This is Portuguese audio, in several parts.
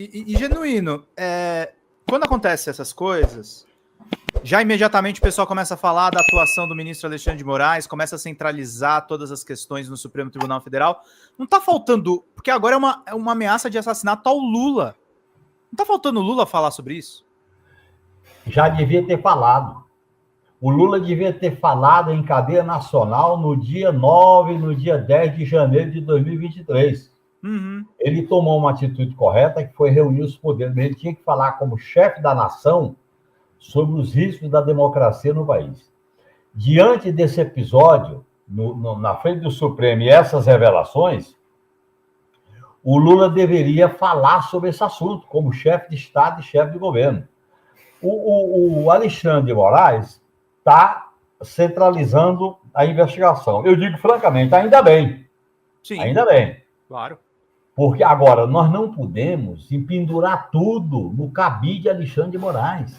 E Genuíno, quando acontecem essas coisas, já imediatamente o pessoal começa a falar da atuação do ministro Alexandre de Moraes, começa a centralizar todas as questões no Supremo Tribunal Federal. Não está faltando, porque agora é uma ameaça de assassinato ao Lula. Não está faltando o Lula falar sobre isso? Já devia ter falado. O Lula devia ter falado em cadeia nacional no dia 9, no dia 10 de janeiro de 2023. Uhum. Ele tomou uma atitude correta, que foi reunir os poderes. Ele tinha que falar como chefe da nação sobre os riscos da democracia no país. Diante desse episódio, na frente do Supremo e essas revelações, o Lula deveria falar sobre esse assunto, como chefe de Estado e chefe de governo. O Alexandre de Moraes está centralizando a investigação. Eu digo francamente, ainda bem. Sim. Ainda bem. Claro. Porque agora nós não podemos empendurar tudo no cabide de Alexandre de Moraes.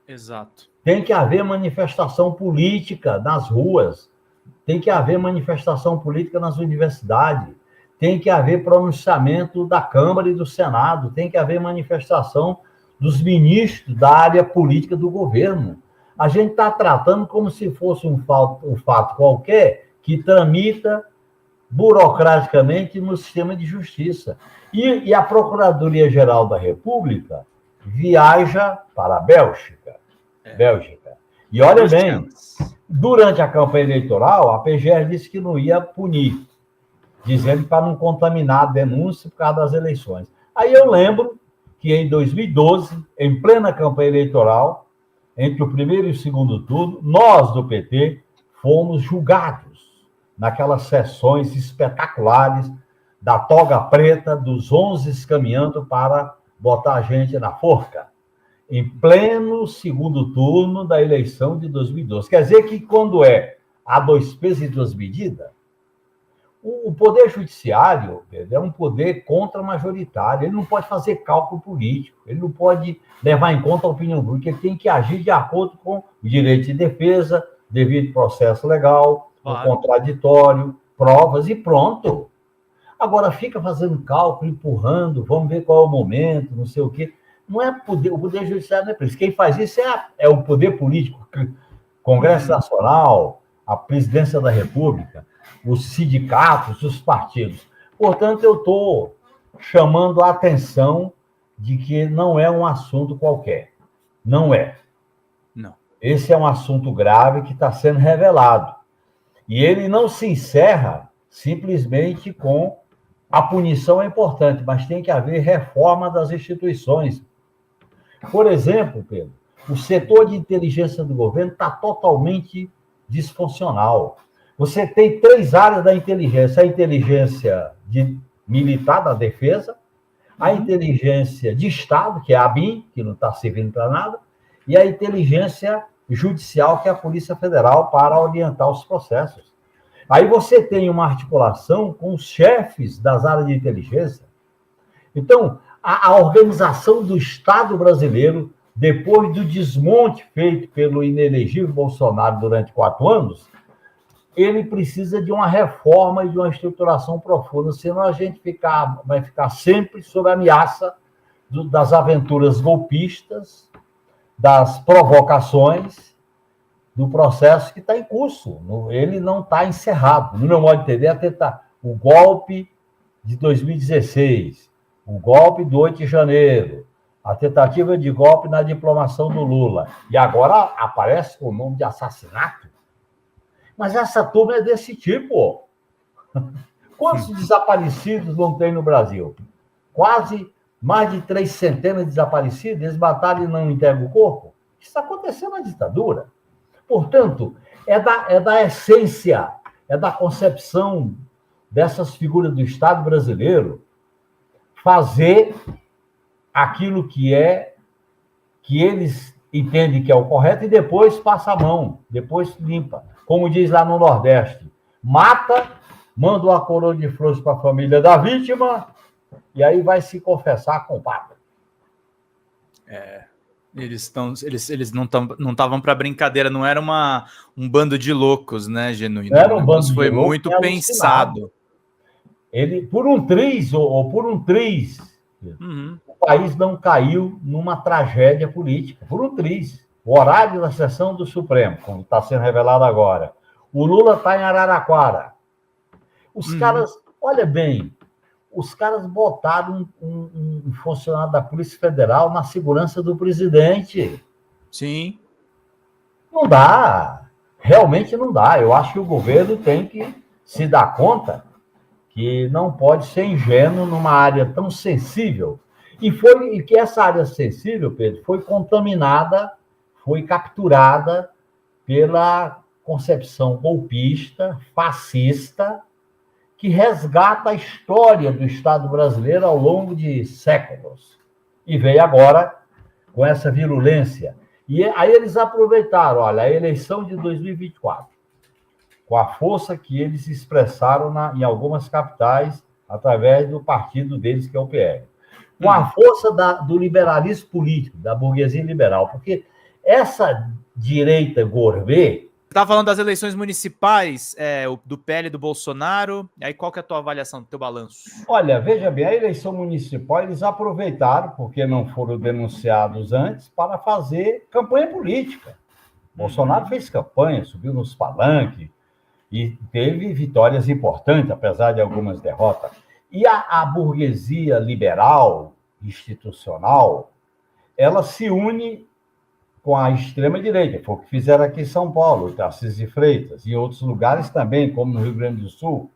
Exato. Tem que haver manifestação política nas ruas, tem que haver manifestação política nas universidades, tem que haver pronunciamento da Câmara e do Senado, tem que haver manifestação dos ministros da área política do governo. A gente está tratando como se fosse um fato qualquer que tramita burocraticamente no sistema de justiça. E a Procuradoria-Geral da República viaja para a Bélgica. E olha bem, durante a campanha eleitoral, a PGR disse que não ia punir, dizendo para não contaminar a denúncia por causa das eleições. Aí eu lembro que em 2012, em plena campanha eleitoral, entre o primeiro e o segundo turno, nós do PT fomos julgados naquelas sessões espetaculares da toga preta, dos 11 caminhando para botar a gente na forca, em pleno segundo turno da eleição de 2012. Quer dizer que quando há dois pesos e duas medidas, o Poder Judiciário é um poder contra-majoritário, ele não pode fazer cálculo político, ele não pode levar em conta a opinião pública, ele tem que agir de acordo com o direito de defesa, devido processo legal, claro, o contraditório, provas e pronto. Agora fica fazendo cálculo, empurrando, vamos ver qual é o momento, não sei o quê. Não é poder, o Poder Judiciário não é para isso. Quem faz isso é o poder político, Congresso Nacional, a Presidência da República, os sindicatos, os partidos. Portanto, eu estou chamando a atenção de que não é um assunto qualquer. Não é. Não. Esse é um assunto grave que está sendo revelado. E ele não se encerra simplesmente com a punição é importante, mas tem que haver reforma das instituições. Por exemplo, Pedro, o setor de inteligência do governo está totalmente disfuncional. Você tem 3 áreas da inteligência: a inteligência militar da defesa, a inteligência de Estado, que é a ABIN, que não está servindo para nada, e a inteligência judicial, que é a Polícia Federal, para orientar os processos. Aí você tem uma articulação com os chefes das áreas de inteligência. Então, a organização do Estado brasileiro, depois do desmonte feito pelo inelegível Bolsonaro durante 4 anos, ele precisa de uma reforma e de uma estruturação profunda, senão a gente vai ficar sempre sob a ameaça das aventuras golpistas, das provocações, do processo que está em curso. Ele não está encerrado. No meu modo de entender, o golpe de 2016, o golpe do 8 de janeiro, a tentativa de golpe na diplomação do Lula. E agora aparece com o nome de assassinato. Mas essa turma é desse tipo. Quantos desaparecidos não tem no Brasil? Quase mais de 300 desaparecidos. Eles mataram e não entregam o corpo? Isso está acontecendo na ditadura. Portanto, é da essência, é da concepção dessas figuras do Estado brasileiro fazer aquilo que eles entendem que é o correto e depois passa a mão, depois limpa. Como diz lá no Nordeste, mata, manda uma coroa de flores para a família da vítima e aí vai se confessar com o Papa. Eles não estavam para brincadeira, não era um bando de loucos, né, Genuíno? Não era um bando de foi loucos, muito pensado. Ele, por um triz, ou por um triz, Uhum. país não caiu numa tragédia política, por um triz. O horário da sessão do Supremo, como está sendo revelado agora. O Lula está em Araraquara. Os caras, olha bem, os caras botaram um funcionário da Polícia Federal na segurança do presidente. Sim. Não dá. Realmente não dá. Eu acho que o governo tem que se dar conta que não pode ser ingênuo numa área tão sensível. E que essa área sensível, Pedro, foi contaminada, foi capturada pela concepção golpista, fascista, que resgata a história do Estado brasileiro ao longo de séculos. E veio agora com essa virulência. E aí eles aproveitaram, olha, a eleição de 2024, com a força que eles expressaram em algumas capitais, através do partido deles, que é o PL. Com a força do liberalismo político, da burguesia liberal. Porque essa direita gourmet... Você estava falando das eleições municipais, do PL do Bolsonaro. Aí qual que é a tua avaliação, do teu balanço? Olha, veja bem, a eleição municipal eles aproveitaram, porque não foram denunciados antes, para fazer campanha política. Bolsonaro fez campanha, subiu nos palanques e teve vitórias importantes, apesar de algumas derrotas. E a burguesia liberal, institucional, ela se une com a extrema-direita, foi o que fizeram aqui em São Paulo, Tarcísio de Freitas, e em outros lugares também, como no Rio Grande do Sul.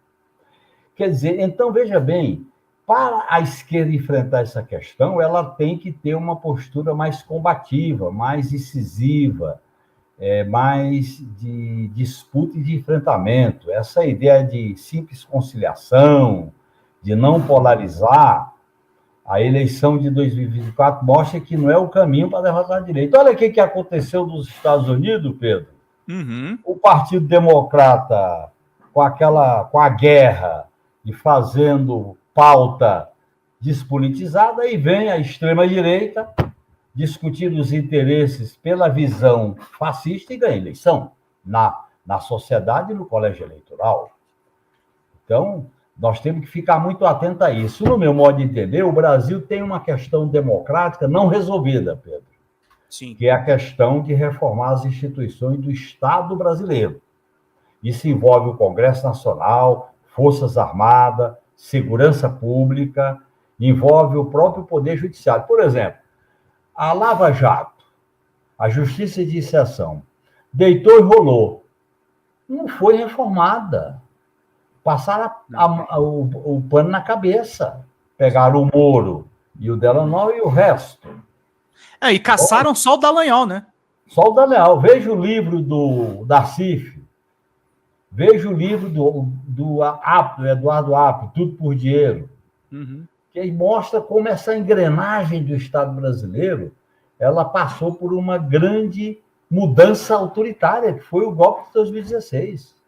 Quer dizer, então, veja bem, para a esquerda enfrentar essa questão, ela tem que ter uma postura mais combativa, mais incisiva, mais de disputa e de enfrentamento. Essa ideia de simples conciliação, de não polarizar, a eleição de 2024 mostra que não é o caminho para derrotar a direita. Olha o que aconteceu nos Estados Unidos, Pedro. O Partido Democrata, com a guerra e fazendo pauta despolitizada, aí vem a extrema-direita discutir os interesses pela visão fascista e ganha eleição na sociedade e no colégio eleitoral. Então, nós temos que ficar muito atentos a isso. No meu modo de entender, o Brasil tem uma questão democrática não resolvida, Pedro. Sim. Que é a questão de reformar as instituições do Estado brasileiro. Isso envolve o Congresso Nacional, Forças Armadas, Segurança Pública, envolve o próprio Poder Judiciário. Por exemplo, a Lava Jato, a Justiça de Inserção, deitou e rolou. Não foi reformada. Passaram o pano na cabeça. Pegaram o Moro e o Delanol e o resto. E caçaram só o Dallagnol, né? Só o Dallagnol. Veja o livro da CIF. Veja o livro do Eduardo Apio, Tudo por Dinheiro. Que aí mostra como essa engrenagem do Estado brasileiro ela passou por uma grande mudança autoritária, que foi o golpe de 2016.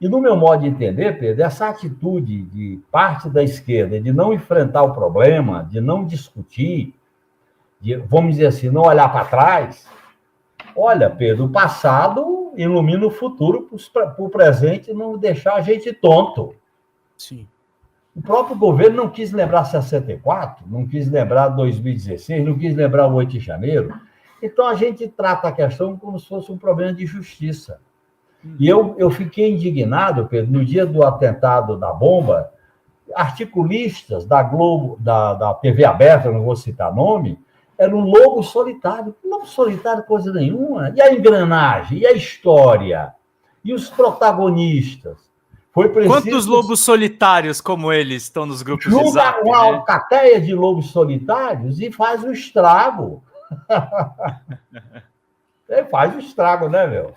E, no meu modo de entender, Pedro, essa atitude de parte da esquerda de não enfrentar o problema, de não discutir, de, vamos dizer assim, não olhar para trás. Olha, Pedro, o passado ilumina o futuro para o presente não deixar a gente tonto. Sim. O próprio governo não quis lembrar 64, não quis lembrar 2016, não quis lembrar o 8 de janeiro. Então, a gente trata a questão como se fosse um problema de justiça. E eu fiquei indignado, Pedro, no dia do atentado da bomba, articulistas da Globo, da TV aberta, não vou citar nome, era um lobo solitário. Lobo solitário, coisa nenhuma. E a engrenagem? E a história? E os protagonistas? Foi preciso... Quantos lobos solitários como eles estão nos grupos de Zap? Junta uma alcateia de lobos solitários e faz o estrago. Faz o estrago, né, meu?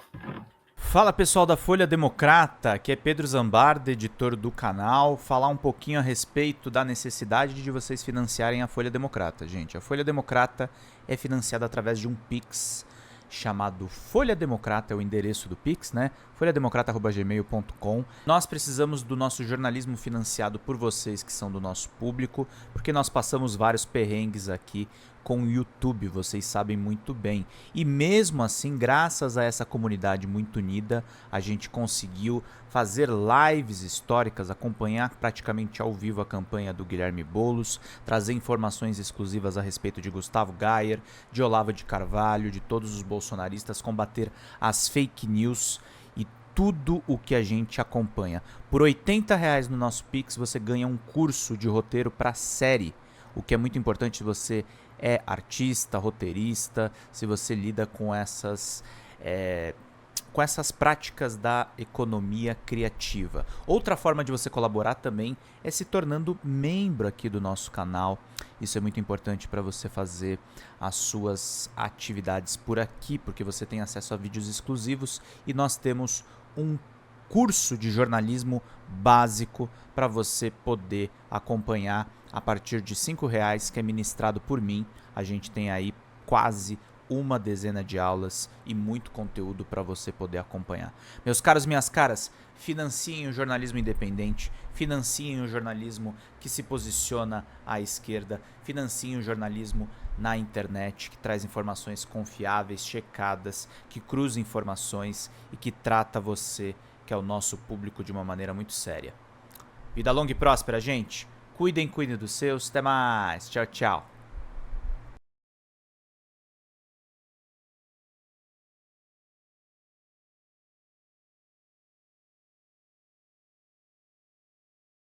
Fala, pessoal da Folha Democrata, aqui é Pedro Zambarda, editor do canal, falar um pouquinho a respeito da necessidade de vocês financiarem a Folha Democrata, gente. A Folha Democrata é financiada através de um Pix chamado Folha Democrata, é o endereço do Pix, né? folhademocrata@gmail.com. Nós precisamos do nosso jornalismo financiado por vocês que são do nosso público, porque nós passamos vários perrengues aqui com o YouTube, vocês sabem muito bem. E mesmo assim, graças a essa comunidade muito unida, a gente conseguiu fazer lives históricas, acompanhar praticamente ao vivo a campanha do Guilherme Boulos, trazer informações exclusivas a respeito de Gustavo Gayer, de Olavo de Carvalho, de todos os bolsonaristas, combater as fake news e tudo o que a gente acompanha. Por R$80 no nosso Pix, você ganha um curso de roteiro para série, o que é muito importante se você é artista, roteirista, se você lida com essas práticas da economia criativa. Outra forma de você colaborar também é se tornando membro aqui do nosso canal. Isso é muito importante para você fazer as suas atividades por aqui, porque você tem acesso a vídeos exclusivos e nós temos um curso de jornalismo básico para você poder acompanhar a partir de R$5, que é ministrado por mim. A gente tem aí quase uma dezena de aulas e muito conteúdo para você poder acompanhar. Meus caros, minhas caras, financiem o jornalismo independente, financiem o jornalismo que se posiciona à esquerda, financiem o jornalismo na internet, que traz informações confiáveis, checadas, que cruza informações e que trata você, que é o nosso público, de uma maneira muito séria. Vida longa e próspera, gente. Cuidem dos seus. Até mais. Tchau, tchau.